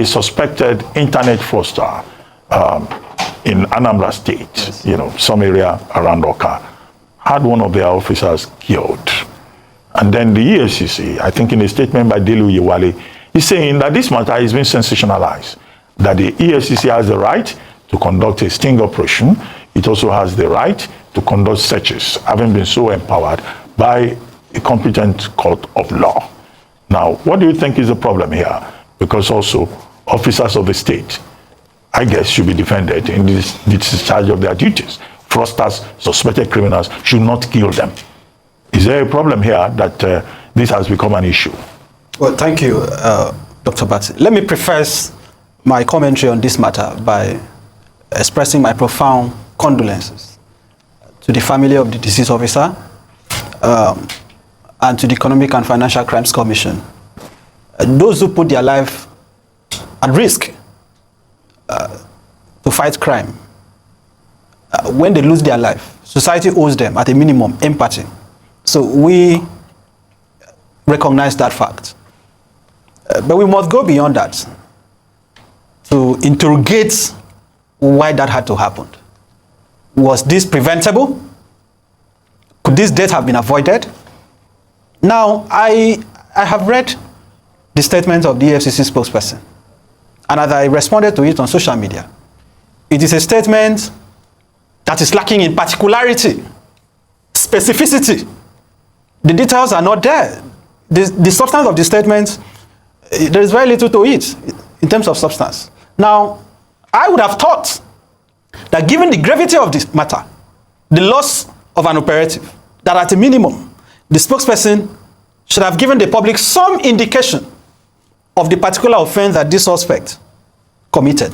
a suspected internet fraudster in Anambra State, yes, you know, some area around Oka, had one of their officers killed. And then the EFCC, I think in a statement by Delu Yewale, is saying that this matter is being sensationalized, that the EFCC has the right to conduct a sting operation. It also has the right to conduct searches, having been so empowered by a competent court of law. Now, what do you think is the problem here? Because also, officers of the state, I guess, should be defended in this discharge of their duties. Fraudsters, suspected criminals, should not kill them. Is there a problem here that this has become an issue? Well, thank you, Dr. Batty. Let me preface my commentary on this matter by expressing my profound condolences to the family of the deceased officer and to the Economic and Financial Crimes Commission. Those who put their life at risk to fight crime, when they lose their life, society owes them, at a minimum, empathy. So we recognize that fact. But we must go beyond that to interrogate why that had to happen. Was this preventable? Could this death have been avoided? Now, I have read the statement of the EFCC spokesperson, and as I responded to it on social media, it is a statement that is lacking in particularity, specificity. The details are not there. The substance of the statement, there is very little to it in terms of substance. Now, I would have thought that given the gravity of this matter, the loss of an operative, that at a minimum, the spokesperson should have given the public some indication of the particular offense that this suspect committed.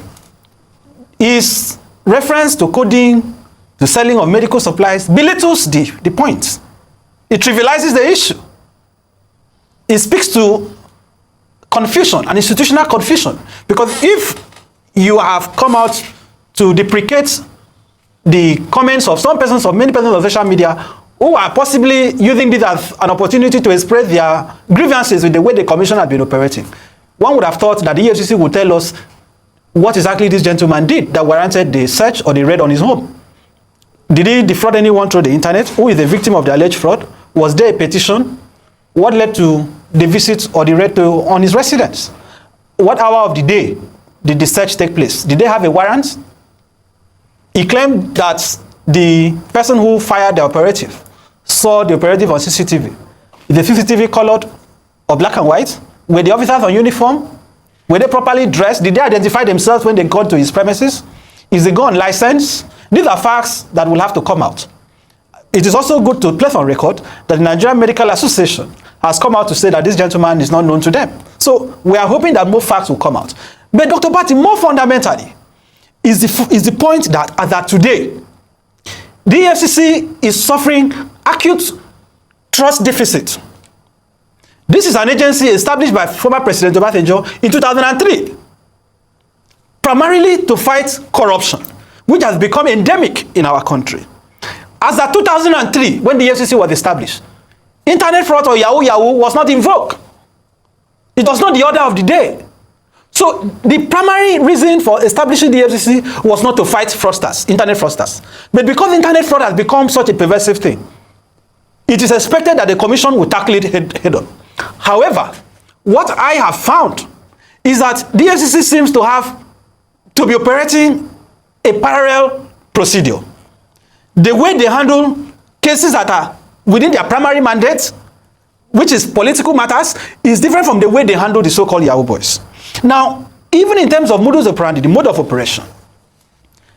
His reference to coding, to selling of medical supplies, belittles the point. It trivializes the issue. It speaks to confusion, an institutional confusion. Because if you have come out to deprecate the comments of some persons, of many persons on social media, who are possibly using this as an opportunity to express their grievances with the way the commission has been operating, one would have thought that the EFCC would tell us what exactly this gentleman did that warranted the search or the raid on his home. Did he defraud anyone through the internet? Who is the victim of the alleged fraud? Was there a petition? What led to the visit or the raid on his residence? What hour of the day did the search take place? Did they have a warrant? He claimed that the person who fired the operative saw the operative on CCTV. Is the CCTV colored or black and white? Were the officers on uniform? Were they properly dressed? Did they identify themselves when they got to his premises? Is the gun licensed? These are facts that will have to come out. It is also good to place on record that the Nigerian Medical Association has come out to say that this gentleman is not known to them. So we are hoping that more facts will come out. But Dr. Batty, more fundamentally, is the point that as at today, the EFCC is suffering acute trust deficit. This is an agency established by former President Obasanjo in 2003, primarily to fight corruption, which has become endemic in our country. As of 2003, when the EFCC was established, internet fraud or Yah00 was not in vogue. It was not the order of the day. So the primary reason for establishing the EFCC was not to fight fraudsters, internet fraudsters. But because internet fraud has become such a pervasive thing, it is expected that the commission will tackle it head on. However, what I have found is that the EFCC seems to be operating a parallel procedure. The way they handle cases that are within their primary mandate, which is political matters, is different from the way they handle the so-called Yahoo boys. Now, even in terms of modus operandi, the mode of operation,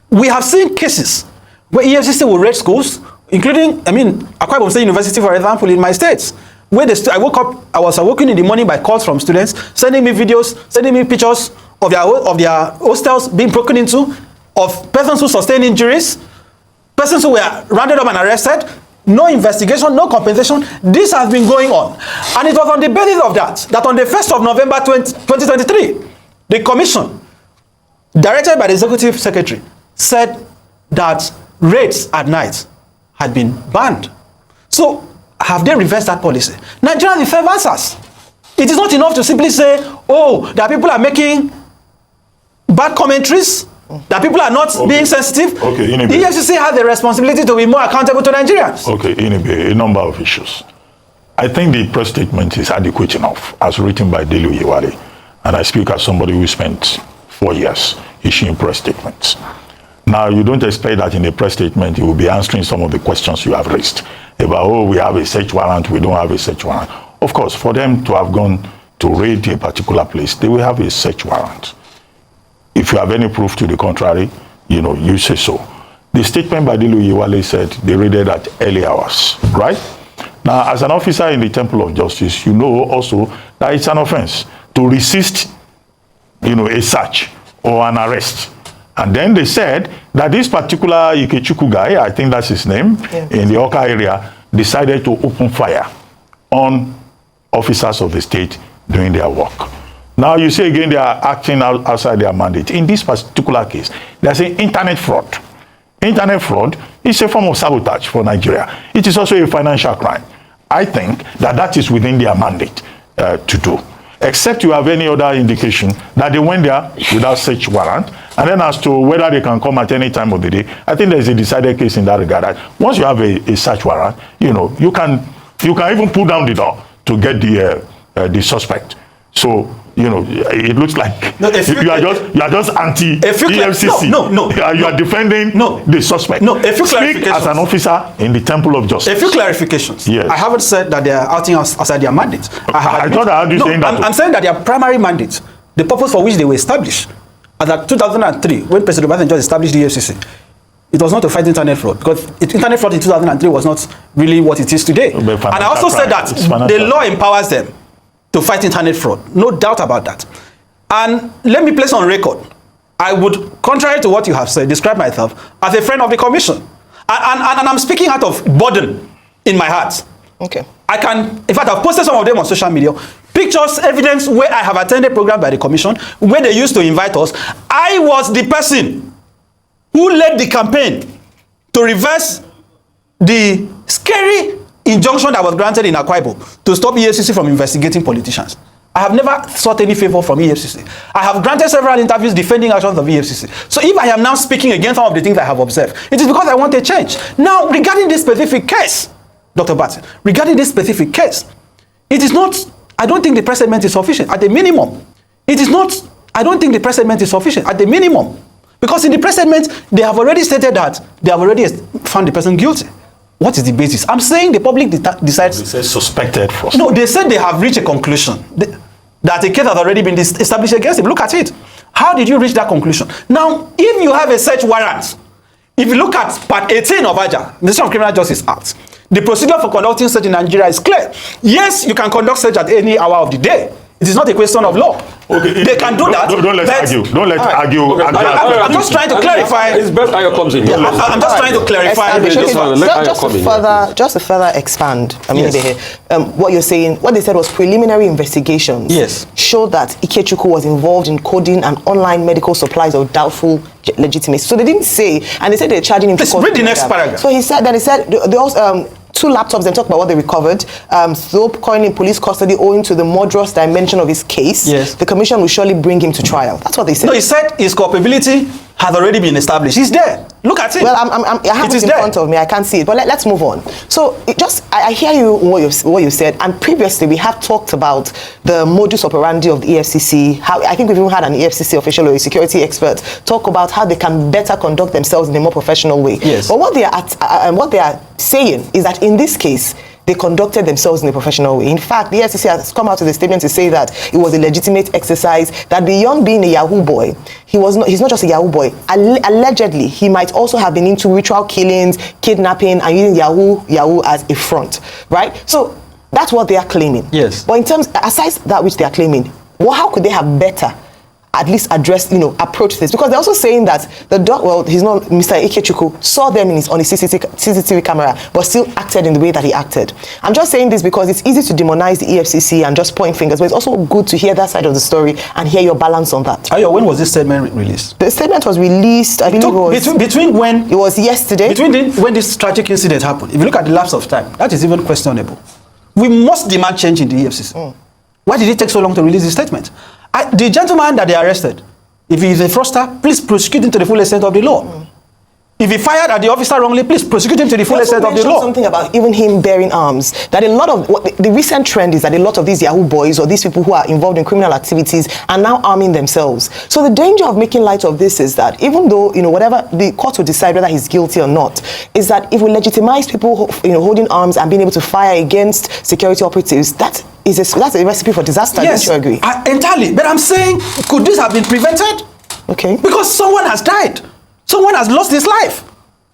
we have seen cases where EFCC will raid schools, including, Akwa Ibom State University, for example, in my state, where I was awoken in the morning by calls from students, sending me videos, sending me pictures of their hostels being broken into, of persons who sustained injuries, persons who were rounded up and arrested, no investigation, no compensation. This has been going on. And it was on the basis of that on the 1st of November 2023, the commission, directed by the executive secretary, said that raids at night had been banned. So, have they reversed that policy? Nigerians deserve answers. It is not enough to simply say, oh, that people are making bad commentaries, that people are not being sensitive. Okay, the EFCC has the responsibility to be more accountable to Nigerians. Okay, a number of issues. I think the press statement is adequate enough, as written by Yah00, and I speak as somebody who spent 4 years issuing press statements. Now, you don't expect that in a press statement you will be answering some of the questions you have raised about, oh, we have a search warrant, we don't have a search warrant. Of course, for them to have gone to raid a particular place, they will have a search warrant. If you have any proof to the contrary, you say so. The statement by Yah00 said they raided at early hours, right? Now, as an officer in the Temple of Justice, you know also that it's an offense to resist, a search or an arrest. And then they said that this particular Ikechukwu guy, I think that's his name, in the Oka area, decided to open fire on officers of the state doing their work. Now you say again they are acting outside their mandate. In this particular case, they are saying internet fraud. Internet fraud is a form of sabotage for Nigeria. It is also a financial crime. I think that is within their mandate to do. Except you have any other indication that they went there without search warrant. And then as to whether they can come at any time of the day, I think there's a decided case in that regard. That once you have a search warrant, you can even pull down the door to get the suspect. So, it looks like you are just anti-EFCC. No. You are defending the suspect. No, a few clarifications. Speak as an officer in the Temple of Justice. A few clarifications. Yes. I haven't said that they are acting outside their mandate. I thought I heard you saying that. I'm saying that their primary mandate, the purpose for which they were established, as at 2003, when President Obasanjo established the EFCC, it was not to fight internet fraud, because internet fraud in 2003 was not really what it is today. And I also said that the law empowers them to fight internet fraud. No doubt about that. And let me place on record, I would, contrary to what you have said, describe myself as a friend of the commission. And I'm speaking out of burden in my heart. Okay. In fact, I've posted some of them on social media. Pictures, evidence where I have attended program by the commission, where they used to invite us. I was the person who led the campaign to reverse the scary injunction that was granted in Akwa Ibom to stop EFCC from investigating politicians. I have never sought any favor from EFCC. I have granted several interviews defending actions of EFCC. So if I am now speaking against some of the things I have observed, it is because I want a change. Now, regarding this specific case, Dr. Batson, regarding this specific case, it is not, I don't think the press statement is sufficient at the minimum. It is not, I don't think the press statement is sufficient at the minimum. Because in the press statement, they have already stated that they have already found the person guilty. What is the basis? I'm saying the public decides. They say suspected fraud. No, they said they have reached a conclusion that a case has already been established against him. Look at it. How did you reach that conclusion? Now, if you have a search warrant, if you look at Part 18 of AJA, the Ministry of Criminal Justice Act, the procedure for conducting search in Nigeria is clear. Yes, you can conduct search at any hour of the day. It is not a question of law. Okay, they can do that. Don't let's argue. Don't let's argue. Okay, I'm just trying to clarify. It's best Ayo comes in. I'm just trying to clarify. Just to further expand, what you're saying, what they said was preliminary investigations. Yes. Showed that Ikechukwu was involved in coding and online medical supplies of doubtful legitimacy. So they didn't say, and they said they're charging him. Let's read the next paragraph. So he said they also. 2 laptops, then talk about what they recovered. Soap coin in police custody owing to the murderous dimension of his case. Yes. The commission will surely bring him to trial. That's what they said. No, he said his culpability has already been established. He's there. Look at it. Well, I have it in front of me. I can't see it. But let's move on. So I hear you what you said. And previously we have talked about the modus operandi of the EFCC. How I think we've even had an EFCC official or a security expert talk about how they can better conduct themselves in a more professional way. Yes. But what they are saying is that in this case, they conducted themselves in a professional way. In fact, the EFCC has come out with a statement to say that it was a legitimate exercise, that beyond being a Yahoo boy, he's not just a Yahoo boy. Allegedly, he might also have been into ritual killings, kidnapping, and using Yahoo as a front, right? So that's what they are claiming. Yes. But in terms, aside that which they are claiming, how could they have better at least address, approach this? Because they're also saying that he's not, Mr. Ikechukwu saw them on his CCTV camera, but still acted in the way that he acted. I'm just saying this because it's easy to demonize the EFCC and just point fingers, but it's also good to hear that side of the story and hear your balance on that. Ayo, when was this statement released? The statement was released, I believe it was... Between when... It was yesterday. When this tragic incident happened, if you look at the lapse of time, that is even questionable. We must demand change in the EFCC. Why did it take so long to release the statement? The gentleman that they arrested If he is a fraudster, please prosecute him to the full extent of the law. If he fired at the officer wrongly, please prosecute him to the full extent of the law. Something about even him bearing arms. That a lot of the recent trend is that a lot of these Yahoo boys or these people who are involved in criminal activities are now arming themselves. So the danger of making light of this is that even though whatever the court will decide whether he's guilty or not, is that if we legitimize people holding arms and being able to fire against security operatives, that's a recipe for disaster. Yes, don't you agree? Entirely. But I'm saying, could this have been prevented? Okay. Because someone has died. Someone has lost his life.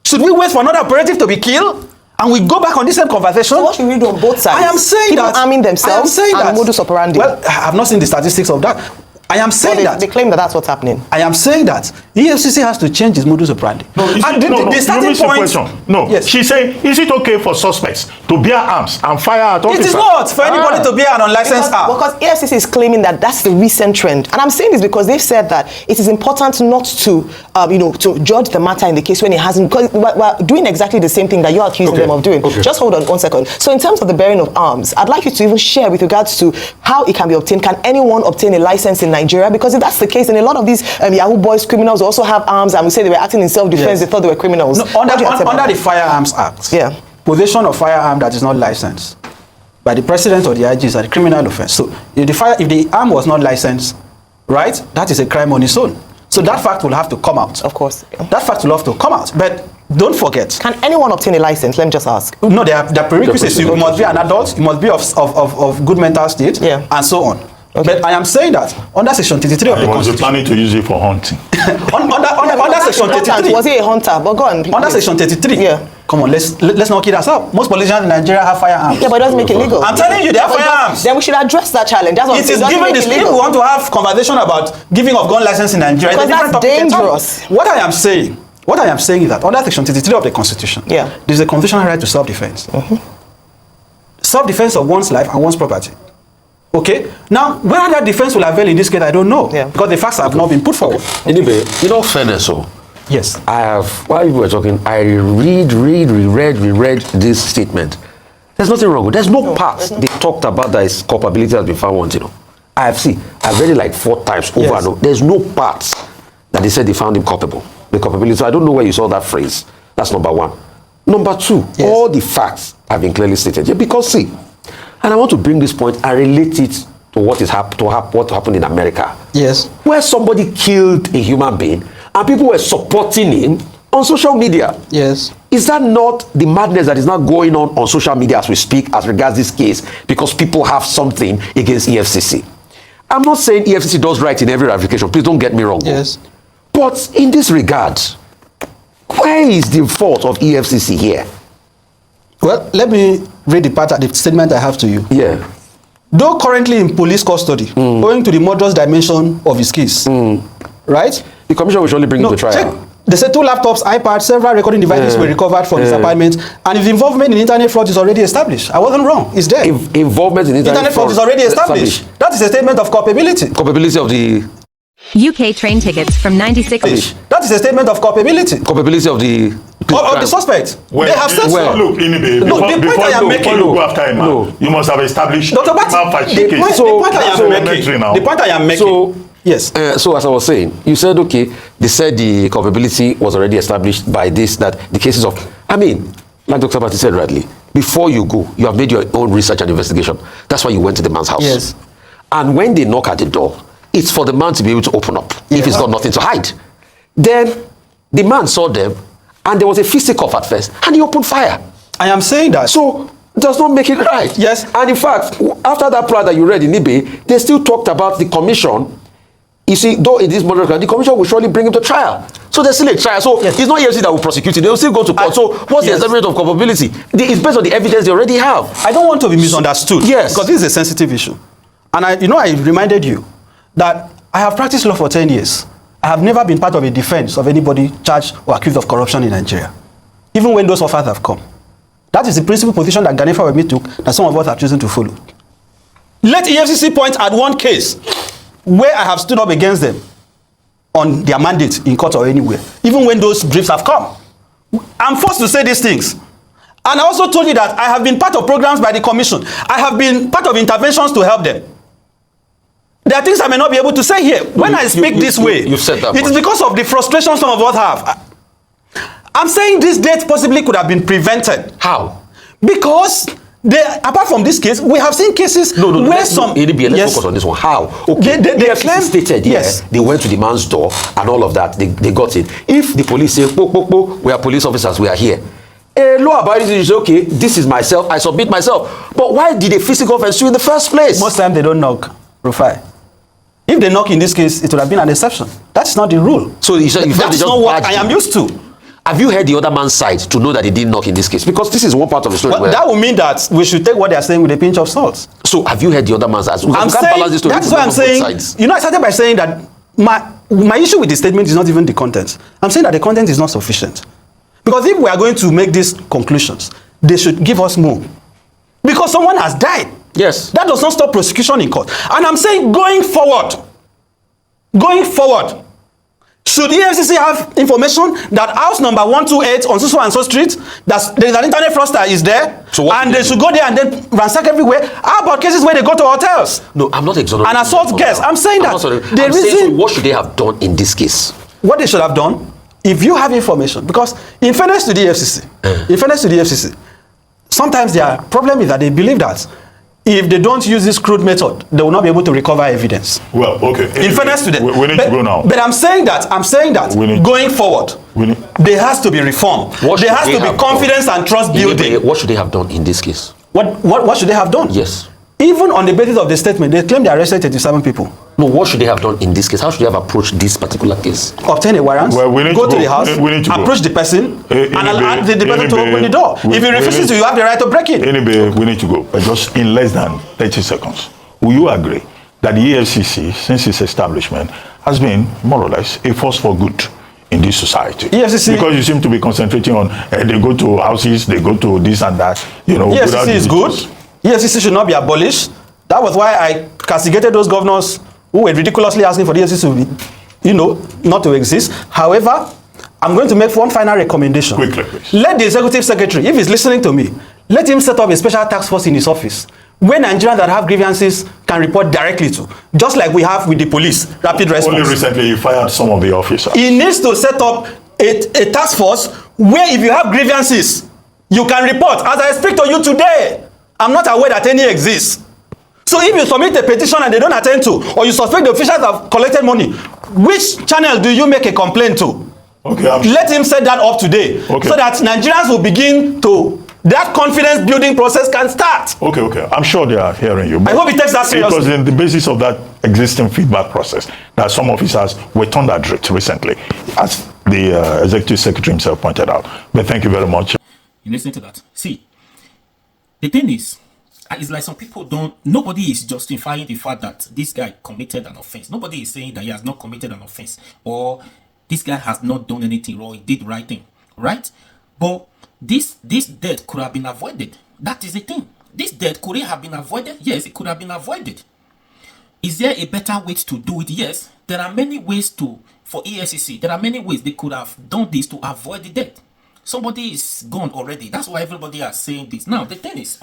Should we wait for another operative to be killed? And we go back on this same conversation? So what should we do on both sides? I am saying people that. arming themselves and modus operandi. Well, I have not seen the statistics of that. I am saying that. They claim that that's what's happening. I am saying that EFCC has to change its modus operandi. The starting point. No, yes. She's saying, is it okay for suspects to bear arms and fire at officers? It is not for anybody to bear an unlicensed arm. Because EFCC is claiming that that's the recent trend, and I'm saying this because they've said that it is important not to, to judge the matter in the case when it hasn't. Because we're doing exactly the same thing that you're accusing them of doing. Okay. Just hold on 1 second. So in terms of the bearing of arms, I'd like you to even share with regards to how it can be obtained. Can anyone obtain a license in Nigeria? Because if that's the case, then a lot of these Yahoo boys criminals also have arms, and we say they were acting in self-defense. Yes. They thought they were criminals. No, under the Firearms Act, possession of firearm that is not licensed by the president or the IG is a criminal offense. So if the arm was not licensed, right, that is a crime on its own. So that fact will have to come out. Of course. That fact will have to come out. But don't forget. Can anyone obtain a license? Let me just ask. No, there are prerequisites. You must be an adult. You must be of good mental state, and so on. Okay. But I am saying that under Section 33 of the Constitution. Was planning to use it for hunting? under Section 33. Was he a hunter? But go on. Under Section 33. Come on, let's not kid us up. Most politicians in Nigeria have firearms. Yeah, but it doesn't make it legal. I'm telling you, they have firearms. Then we should address that challenge. That's what it is given this. If we want to have conversation about giving of gun license in Nigeria, because that's dangerous. What I am saying is that under Section 33 of the Constitution, there is a constitutional right to self-defense. Self-defense of one's life and one's property. Okay. Now, whether that defense will avail in this case, I don't know. Because the facts have not been put forward. Anyway, in all fairness, yes, I have. While you were talking, I reread this statement. There's nothing wrong with. There's no part they talked about that his culpability has been found wanting. I've read it like 4 times over and over. There's no part that they said they found him culpable. The culpability. So I don't know where you saw that phrase. That's number 1. Number 2, all the facts have been clearly stated. Because see. And I want to bring this point and relate it to what happened in America. Yes. Where somebody killed a human being and people were supporting him on social media. Yes. Is that not the madness that is now going on social media as we speak as regards this case because people have something against EFCC? I'm not saying EFCC does right in every ramification. Please don't get me wrong. Yes. But in this regard, where is the fault of EFCC here? Well, let me read the statement I have to you. Yeah. Though currently in police custody, owing to the murderous dimension of his case, right? The commission will surely bring him to trial. Check. They said 2 laptops, iPads, several recording devices were recovered from his apartment, and his involvement in internet fraud is already established. I wasn't wrong. It's there. Involvement in internet fraud is already established. That is a statement of culpability. Culpability of the UK train tickets from 96. That is a statement of culpability. Culpability of the suspect. Well, they have said so. Look, before you go after him, you must have established the point I am making. So, yes. So as I was saying, you said, okay, they said the culpability was already established by this, that the cases of, I mean, like Dr. Bati said rightly, before you go, you have made your own research and investigation. That's why you went to the man's house. Yes. And when they knock at the door, it's for the man to be able to open up if he's got nothing to hide. Then the man saw them and there was a fisticuff at first and he opened fire. I am saying that. So does not make it right. Yes. And in fact, after that part that you read in Ibe, they still talked about the commission. You see, though in this murder, the commission will surely bring him to trial. So there's still a trial. So it's not EFCC that will prosecute him. They will still go to court. So what's the establishment of culpability? It's based on the evidence they already have. I don't want to be misunderstood. Yes. Because this is a sensitive issue. And I reminded you that I have practiced law for 10 years. I have never been part of a defense of anybody charged or accused of corruption in Nigeria, even when those offers have come. That is the principal position that Ganifa Wemi took, that some of us have chosen to follow. Let EFCC point at one case where I have stood up against them on their mandate in court or anywhere, even when those briefs have come. I'm forced to say these things. And I also told you that I have been part of programs by the commission. I have been part of interventions to help them. There are things I may not be able to say here. When I speak this way, you've said that it is because of the frustration some of us have. I'm saying this death possibly could have been prevented. How? Because apart from this case, we have seen cases where let's focus on this one. How? Okay, they claim stated yes. They went to the man's door and all of that. They got it. If the police say, we are police officers, we are here. A law about it is okay. This is myself. I submit myself. But why did they physical offense you in the first place? Most times they don't knock, Rufai. If they knock in this case, it would have been an exception. That's not the rule. So that's not what I am used to. Have you heard the other man's side to know that he didn't knock in this case? Because this is one part of the story. Well, that would mean that we should take what they are saying with a pinch of salt. So have you heard the other man's side? I'm saying, that's why I'm saying, you know, I started by saying that my issue with the statement is not even the content. I'm saying that the content is not sufficient. Because if we are going to make these conclusions, they should give us more. Because someone has died. Yes. That does not stop prosecution in court. And I'm saying going forward, should EFCC have information that house number 128 on so and so street, that there is an internet fraudster is there, so and they should go there and then ransack everywhere? How about cases where they go to hotels? No, I'm not exonerating. And assault guests. I'm saying that the reason. What should they have done in this case? What they should have done, if you have information, because in fairness to the EFCC, sometimes their problem is that they believe that if they don't use this crude method, they will not be able to recover evidence. Well, okay. In fairness to them. We need to go now. But I'm saying that going forward, there has to be reform. There has to be confidence and trust building. What should they have done in this case? What should they have done? Yes. Even on the basis of the statement, they claim they arrested 37 people. No, what should they have done in this case? How should they have approached this particular case? Obtain a warrant, well, go to the house, approach the person, and allow the person to open the door. If he refuses to, you have the right to break it. Anyway, we need to go. But just in less than 30 seconds, will you agree that the EFCC, since its establishment, has been more or less a force for good in this society? EFCC, because you seem to be concentrating on they go to houses, they go to this and that. You know, EFCC is good. EFCC should not be abolished. That was why I castigated those governors who were ridiculously asking for the EFCC to be, not to exist. However, I'm going to make one final recommendation. Quickly, please. Let the executive secretary, if he's listening to me, let him set up a special task force in his office where Nigerians that have grievances can report directly to, just like we have with the police, rapid response. Only recently he fired some of the officers. He needs to set up a task force where if you have grievances, you can report. As I speak to you today, I'm not aware that any exists. So if you submit a petition and they don't attend to, or you suspect the officials have collected money, which channel do you make a complaint to? Okay, let him set that up today, so that Nigerians will begin to, that confidence building process can start. Okay. I'm sure they are hearing you. I hope he takes that seriously. It was in the basis of that existing feedback process that some officers were turned adrift recently, as the executive secretary himself pointed out. But thank you very much. You listen to that. See, the thing is, it's like some people nobody is justifying the fact that this guy committed an offense. Nobody is saying that he has not committed an offense, or this guy has not done anything wrong, he did the right thing, right? But this death could have been avoided. That is the thing. This death could it have been avoided? Yes, it could have been avoided. Is there a better way to do it? Yes. There are many ways for EFCC. There are many ways they could have done this to avoid the death. Somebody is gone already. That's why everybody is saying this. Now, the thing is,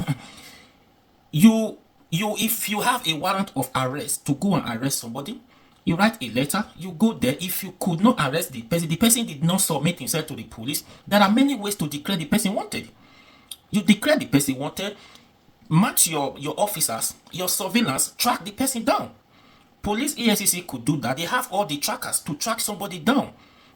if you have a warrant of arrest to go and arrest somebody, you write a letter, you go there. If you could not arrest the person did not submit himself to the police, there are many ways to declare the person wanted. You declare the person wanted, match your officers, your surveillance, track the person down. Police, EFCC could do that. They have all the trackers to track somebody down.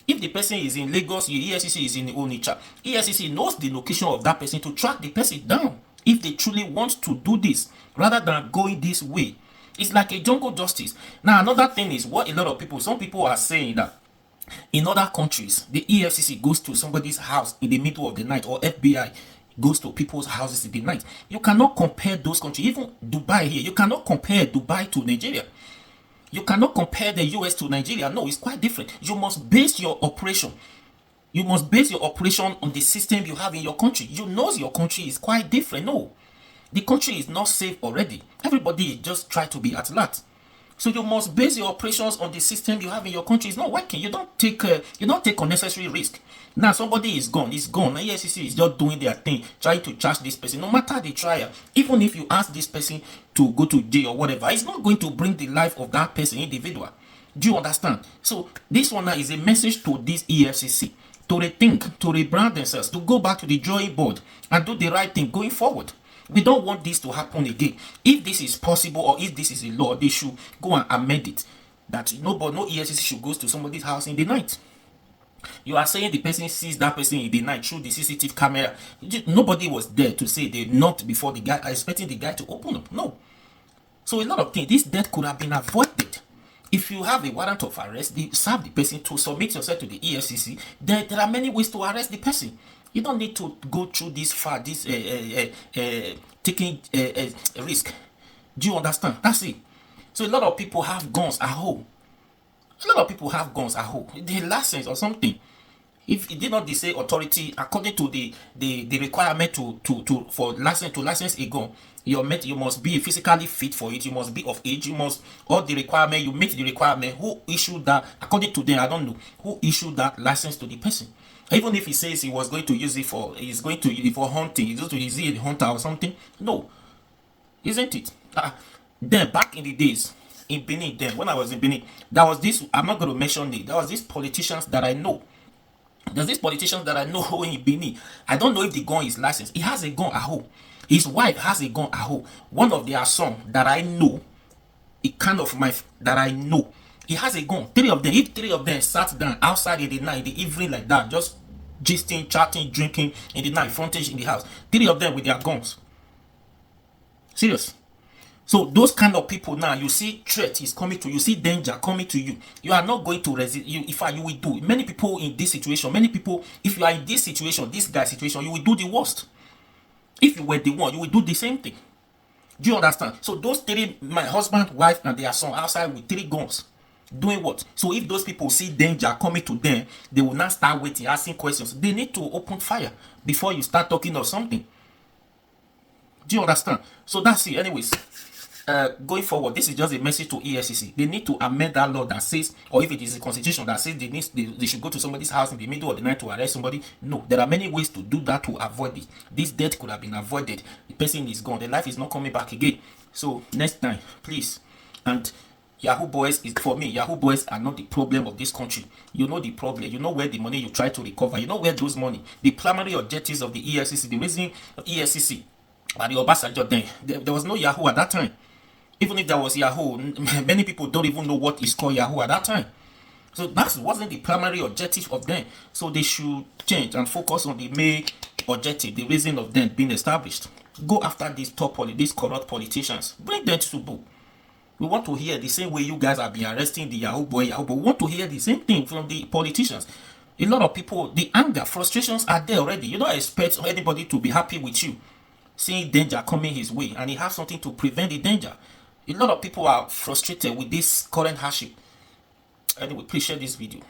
If the person is in Lagos, EFCC is in Onitsha. EFCC knows the location of that person to track the person down. If they truly want to do this, rather than going this way, it's like a jungle justice. Now, another thing is what some people are saying that in other countries, the EFCC goes to somebody's house in the middle of the night, or FBI goes to people's houses in the night. You cannot compare those countries. Even Dubai here, you cannot compare Dubai to Nigeria. You cannot compare the US to Nigeria. No, it's quite different. You must base your operation. You must base your operation on the system you have in your country. You know your country is quite different. No, the country is not safe already. Everybody just try to be at large. So you must base your operations on the system you have in your country. It's not working. You don't take unnecessary risk. Now somebody is gone. It's gone. Now EFCC is just doing their thing, trying to charge this person. No matter the trial, even if you ask this person to go to jail or whatever, it's not going to bring the life of that person individual. Do you understand? So this one now is a message to this EFCC to rethink, to rebrand themselves, to go back to the drawing board and do the right thing going forward. We don't want this to happen again. If this is possible or if this is a law, they should go and amend it. That no EFCC should go to somebody's house in the night. You are saying the person sees that person in the night through the CCTV camera. Nobody was there to say they knocked before the guy, expecting the guy to open up. No. So a lot of things, this death could have been avoided. If you have a warrant of arrest, they serve the person to submit yourself to the EFCC. There are many ways to arrest the person. You don't need to go through this taking a risk. Do you understand? That's it. So a lot of people have guns at home. A lot of people have guns at home. The license or something. If it did not say authority, according to the requirement for license a gun, you must be physically fit for it. You must be of age. You must all the requirement. You meet the requirement. Who issued that? According to them, I don't know who issued that license to the person. Even if he says he was going to use it for, he's going to use it for hunting, he's going to use it a hunter or something. No, isn't it? Then back in the days in Benin, then when I was in Benin, there was this. I'm not going to mention it. There was these politicians that I know. There's these politicians that I know in Benin. I don't know if the gun is licensed. He has a gun at home. His wife has a gun at home. One of their sons that I know, that I know, he has a gun. Three of them. If three of them sat down outside in the night, in the evening like that, just gisting, chatting, drinking in the night, frontage in the house. Three of them with their guns. Serious. So those kind of people now, you see threat is coming to you, see danger coming to you. You are not going to resist. You will do. Many people in this situation, if you are in this situation, this guy's situation, you will do the worst. If you were the one, you will do the same thing. Do you understand? So those three, my husband, wife, and their son outside with three guns. Doing what? So if those people see danger coming to them, they will not start waiting, asking questions. They need to open fire before you start talking of something. Do you understand? So that's it. Anyways, going forward, this is just a message to EFCC. They need to amend that law that says, or if it is a constitution that says they should go to somebody's house in the middle of the night to arrest somebody. No, there are many ways to do that to avoid it. This death could have been avoided. The person is gone. The life is not coming back again. So next time, please. And Yahoo boys is, for me, Yahoo boys are not the problem of this country. You know the problem. You know where the money you try to recover. You know where those money. The primary objectives of the EFCC, the reason of EFCC and the Obasanjo then, there was no Yahoo at that time. Even if there was Yahoo, many people don't even know what is called Yahoo at that time. So that wasn't the primary objective of them. So they should change and focus on the main objective, the reason of them being established. Go after these these corrupt politicians. Bring them to book. We want to hear the same way you guys have been arresting the Yahoo boy. We want to hear the same thing from the politicians. A lot of people, the anger, frustrations are there already. You don't expect anybody to be happy with you, seeing danger coming his way, and he has something to prevent the danger. A lot of people are frustrated with this current hardship. Anyway, please share this video.